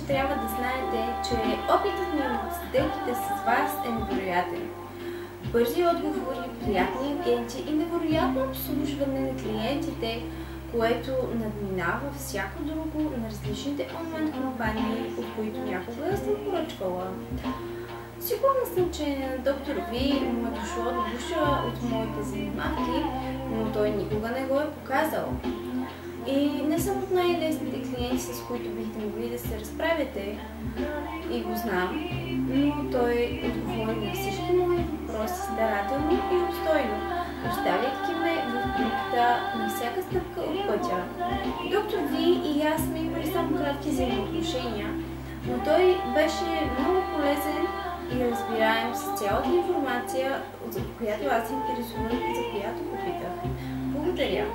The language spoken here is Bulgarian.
трябва да знаете, че опитът ми от сделките с вас е невероятен. Бързи отговори, приятни агенти и невероятно обслужване на клиентите, което надминава всяко друго на различните онлайн компании, от които някога съм поръчвала. Сигурна съм, че на доктор Ви му е дошло до душа от моите занимавки, но той никога не го е показал. И не съм от най-лесните клиенти, с които бихте могли да се разправяте, и го знам, но той отговори на всички мои въпроси старателно и обстойно, оставяйки ме в групата на всяка стъпка от пътя. Доктор Ви и аз сме имали само кратки взаимоотношения, но той беше много полезен и разбираем с цялата информация, за която аз се интересувах и за която попитах. Благодаря!